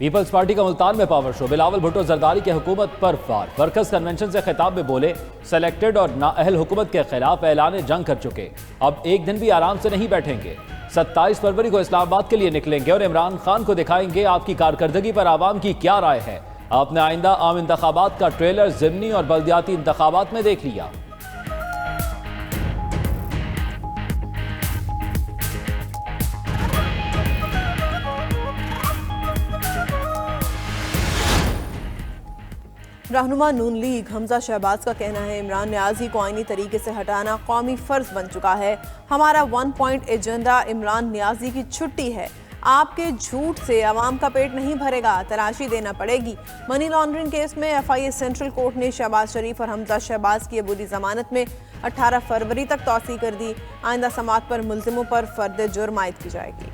Peoples party کا ملتان میں power show, Bilawal Bhutto Zardari کے حکومت پر وار۔ ورکرز کنونشن سے خطاب میں بولے سلیکٹڈ اور نااہل حکومت کے خلاف اعلان جنگ کر چکے، اب ایک دن بھی آرام سے نہیں بیٹھیں گے۔ 27 فروری کو اسلام آباد کے لیے نکلیں گے اور عمران خان کو دکھائیں گے آپ کی کارکردگی پر عوام کی کیا رائے ہے۔ آپ نے آئندہ عام انتخابات کا ٹریلر ضمنی اور بلدیاتی انتخابات میں دیکھ لیا۔ رہنما نون لیگ حمزہ شہباز کا کہنا ہے عمران نیازی کو آئینی طریقے سے ہٹانا قومی فرض بن چکا ہے۔ ہمارا 1 پوائنٹ ایجنڈا عمران نیازی کی چھٹی ہے۔ آپ کے جھوٹ سے عوام کا پیٹ نہیں بھرے گا، تلاشی دینا پڑے گی۔ منی لانڈرنگ کیس میں FIA سینٹرل کورٹ نے شہباز شریف اور حمزہ شہباز کی عبوری ضمانت میں 18 فروری تک توسیع کر دی۔ آئندہ سماعت پر ملزموں پر فرد جرم عائد کی جائے گی۔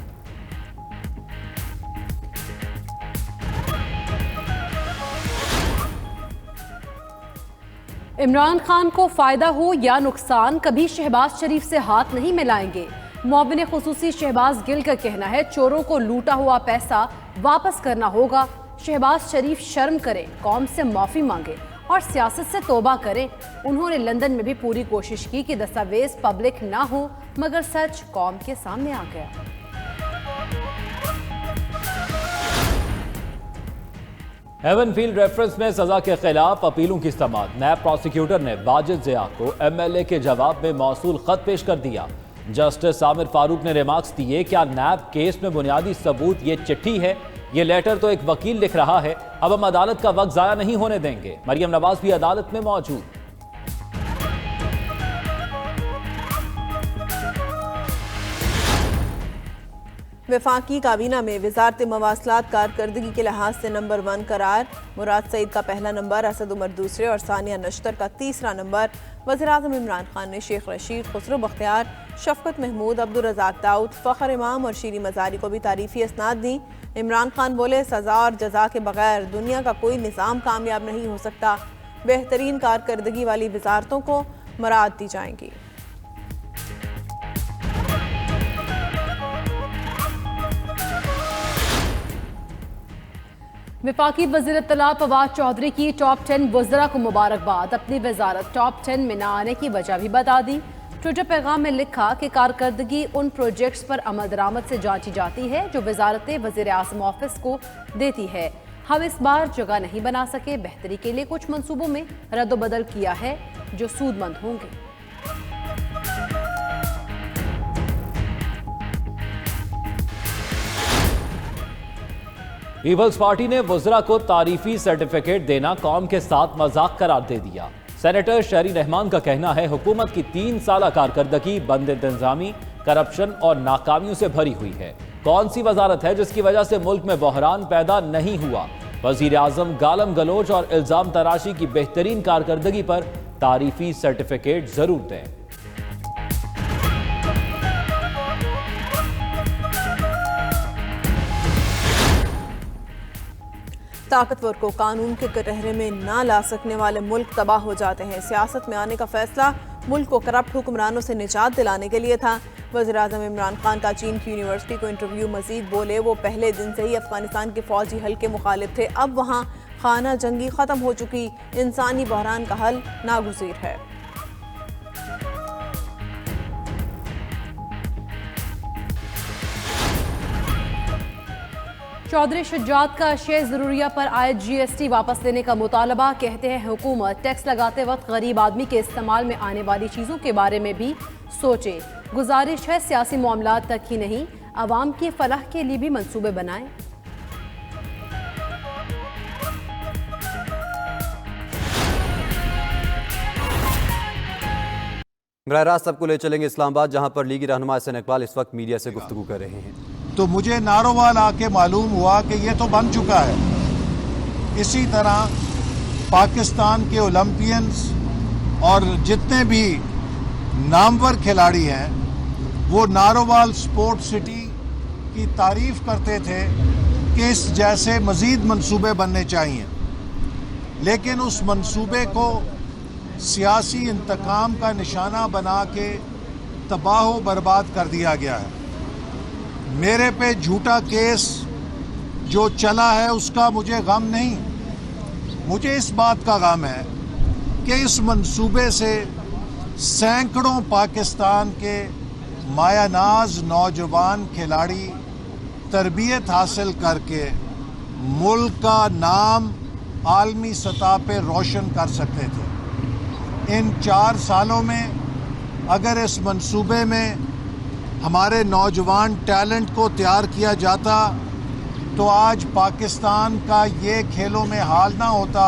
عمران خان کو فائدہ ہو یا نقصان، کبھی شہباز شریف سے ہاتھ نہیں ملائیں گے۔ معاون خصوصی شہباز گل کا کہنا ہے چوروں کو لوٹا ہوا پیسہ واپس کرنا ہوگا۔ شہباز شریف شرم کریں، قوم سے معافی مانگے اور سیاست سے توبہ کریں۔ انہوں نے لندن میں بھی پوری کوشش کی کہ دستاویز پبلک نہ ہو، مگر سچ قوم کے سامنے آ گیا۔ ہیون فیلڈ ریفرنس میں سزا کے خلاف اپیلوں کی سماعت۔ نیب پروسیکیوٹر نے واجد ضیاء کو MLA کے جواب میں موصول خط پیش کر دیا۔ جسٹس عامر فاروق نے ریمارکس دیے، کیا نیب کیس میں بنیادی ثبوت یہ چٹھی ہے؟ یہ لیٹر تو ایک وکیل لکھ رہا ہے، اب ہم عدالت کا وقت ضائع نہیں ہونے دیں گے۔ مریم نواز بھی عدالت میں موجود۔ وفاقی کابینہ میں وزارت مواصلات کارکردگی کے لحاظ سے نمبر 1 قرار۔ مراد سعید کا پہلا نمبر، اسد عمر دوسرے اور ثانیہ نشتر کا تیسرا نمبر۔ وزیراعظم عمران خان نے شیخ رشید، خسرو بختیار، شفقت محمود، عبدالرزاق داؤد، فخر امام اور شیریں مزاری کو بھی تعریفی اسناد دیں۔ عمران خان بولے سزا اور جزا کے بغیر دنیا کا کوئی نظام کامیاب نہیں ہو سکتا۔ بہترین کارکردگی والی وزارتوں کو مراد دی جائیں گی۔ وفاقی وزیر اطلاع فواد چودھری کی ٹاپ 10 وزراء کو مبارکباد۔ اپنی وزارت ٹاپ 10 میں نہ آنے کی وجہ بھی بتا دی۔ ٹویٹر پیغام میں لکھا کہ کارکردگی ان پروجیکٹس پر عمل درآمد سے جانچی جاتی ہے جو وزارت وزیر اعظم آفس کو دیتی ہے۔ ہم اس بار جگہ نہیں بنا سکے، بہتری کے لیے کچھ منصوبوں میں رد و بدل کیا ہے جو سود مند ہوں گے۔ پیپلز پارٹی نے وزراء کو تعریفی سرٹیفکیٹ دینا قوم کے ساتھ مذاق قرار دے دیا۔ سینیٹر شہری رحمان کا کہنا ہے حکومت کی 3 سالہ کارکردگی بند انتظامی، کرپشن اور ناکامیوں سے بھری ہوئی ہے۔ کون سی وزارت ہے جس کی وجہ سے ملک میں بحران پیدا نہیں ہوا؟ وزیر اعظم گالم گلوچ اور الزام تراشی کی بہترین کارکردگی پر تعریفی سرٹیفکیٹ ضرور دیں۔ طاقتور کو قانون کے کٹہرے میں نہ لا سکنے والے ملک تباہ ہو جاتے ہیں۔ سیاست میں آنے کا فیصلہ ملک کو کرپٹ حکمرانوں سے نجات دلانے کے لیے تھا۔ وزیراعظم عمران خان کا چین کی یونیورسٹی کو انٹرویو۔ مزید بولے وہ پہلے دن سے ہی افغانستان کے فوجی حل کے مخالف تھے، اب وہاں خانہ جنگی ختم ہو چکی، انسانی بحران کا حل ناگزیر ہے۔ چودھری شجاعت کا اشیاء ضروریہ پر عائد GST واپس لینے کا مطالبہ۔ کہتے ہیں حکومت ٹیکس لگاتے وقت غریب آدمی کے استعمال میں آنے والی چیزوں کے بارے میں بھی سوچے۔ گزارش ہے سیاسی معاملات تک ہی نہیں، عوام کی فلاح کے لیے بھی منصوبے بنائیں۔ براہ راست سب کو لے چلیں گے اسلام آباد، جہاں پر لیگی رہنما حسین اقبال اس وقت میڈیا سے گفتگو کر رہے ہیں۔ تو مجھے نارووال آ کے معلوم ہوا کہ یہ تو بن چکا ہے۔ اسی طرح پاکستان کے اولمپئنز اور جتنے بھی نامور کھلاڑی ہیں وہ نارووال سپورٹ سٹی کی تعریف کرتے تھے کہ اس جیسے مزید منصوبے بننے چاہیے، لیکن اس منصوبے کو سیاسی انتقام کا نشانہ بنا کے تباہ و برباد کر دیا گیا ہے۔ میرے پہ جھوٹا کیس جو چلا ہے اس کا مجھے غم نہیں، مجھے اس بات کا غم ہے کہ اس منصوبے سے سینکڑوں پاکستان کے مایہ ناز نوجوان کھلاڑی تربیت حاصل کر کے ملک کا نام عالمی سطح پہ روشن کر سکتے تھے۔ ان 4 سالوں میں اگر اس منصوبے میں ہمارے نوجوان ٹیلنٹ کو تیار کیا جاتا تو آج پاکستان کا یہ کھیلوں میں حال نہ ہوتا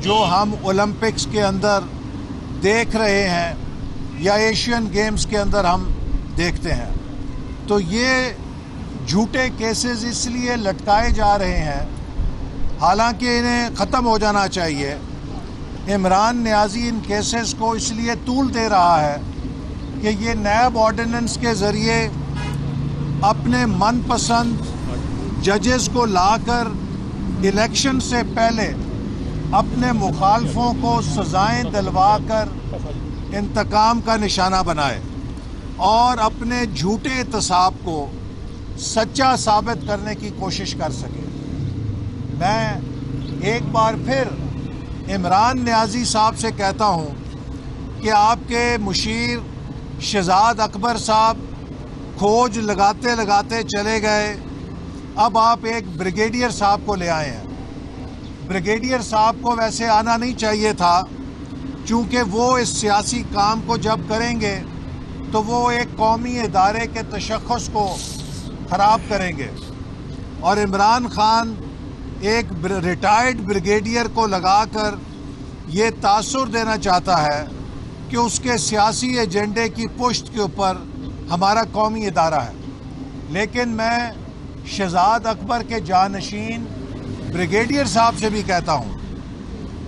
جو ہم اولمپکس کے اندر دیکھ رہے ہیں یا ایشین گیمز کے اندر ہم دیکھتے ہیں۔ تو یہ جھوٹے کیسز اس لیے لٹکائے جا رہے ہیں، حالانکہ انہیں ختم ہو جانا چاہیے۔ عمران نیازی ان کیسز کو اس لیے طول دے رہا ہے کہ یہ نیب آرڈیننس کے ذریعے اپنے من پسند ججز کو لا کر الیکشن سے پہلے اپنے مخالفوں کو سزائیں دلوا کر انتقام کا نشانہ بنائے اور اپنے جھوٹے احتساب کو سچا ثابت کرنے کی کوشش کر سکے۔ میں ایک بار پھر عمران نیازی صاحب سے کہتا ہوں کہ آپ کے مشیر شہزاد اکبر صاحب کھوج لگاتے لگاتے چلے گئے، اب آپ ایک بریگیڈیئر صاحب کو لے آئے ہیں۔ بریگیڈیئر صاحب کو ویسے آنا نہیں چاہیے تھا، چونکہ وہ اس سیاسی کام کو جب کریں گے تو وہ ایک قومی ادارے کے تشخص کو خراب کریں گے، اور عمران خان ایک ریٹائرڈ بریگیڈیئر کو لگا کر یہ تاثر دینا چاہتا ہے کہ اس کے سیاسی ایجنڈے کی پشت کے اوپر ہمارا قومی ادارہ ہے۔ لیکن میں شہزاد اکبر کے جانشین بریگیڈیئر صاحب سے بھی کہتا ہوں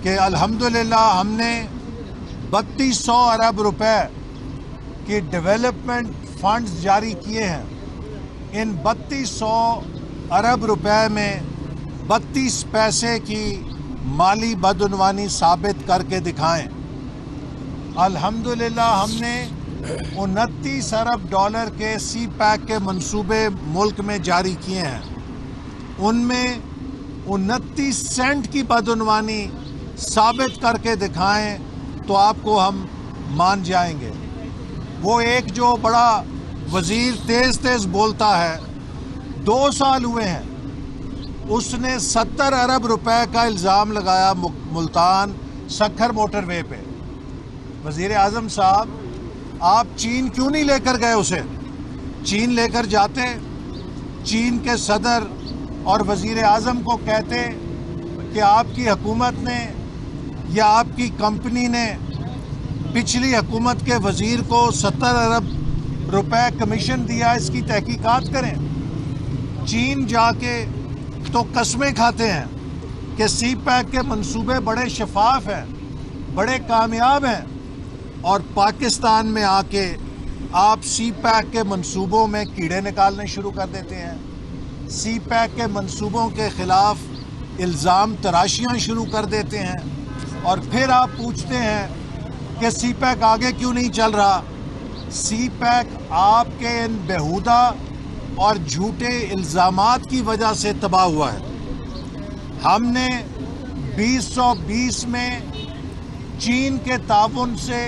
کہ الحمدللہ ہم نے 3200 ارب روپے کی ڈیولپمنٹ فنڈز جاری کیے ہیں۔ ان 3200 ارب روپے میں 32 پیسے کی مالی بدعنوانی ثابت کر کے دکھائیں۔ الحمدللہ ہم نے 29 ارب ڈالر کے سی پیک کے منصوبے ملک میں جاری کیے ہیں، ان میں 29 سینٹ کی بدعنوانی ثابت کر کے دکھائیں تو آپ کو ہم مان جائیں گے۔ وہ ایک جو بڑا وزیر تیز تیز بولتا ہے، 2 سال ہوئے ہیں، اس نے 70 ارب روپے کا الزام لگایا ملتان سکھر موٹر وے پہ۔ وزیر اعظم صاحب، آپ چین کیوں نہیں لے کر گئے اسے؟ چین لے کر جاتے، چین کے صدر اور وزیر اعظم کو کہتے کہ آپ کی حکومت نے یا آپ کی کمپنی نے پچھلی حکومت کے وزیر کو 70 ارب روپے کمیشن دیا، اس کی تحقیقات کریں۔ چین جا کے تو قسمیں کھاتے ہیں کہ سی پیک کے منصوبے بڑے شفاف ہیں، بڑے کامیاب ہیں، اور پاکستان میں آ کے آپ سی پیک کے منصوبوں میں کیڑے نکالنے شروع کر دیتے ہیں، سی پیک کے منصوبوں کے خلاف الزام تراشیاں شروع کر دیتے ہیں، اور پھر آپ پوچھتے ہیں کہ سی پیک آگے کیوں نہیں چل رہا۔ سی پیک آپ کے ان بیہودہ اور جھوٹے الزامات کی وجہ سے تباہ ہوا ہے۔ ہم نے 2020 میں چین کے تعاون سے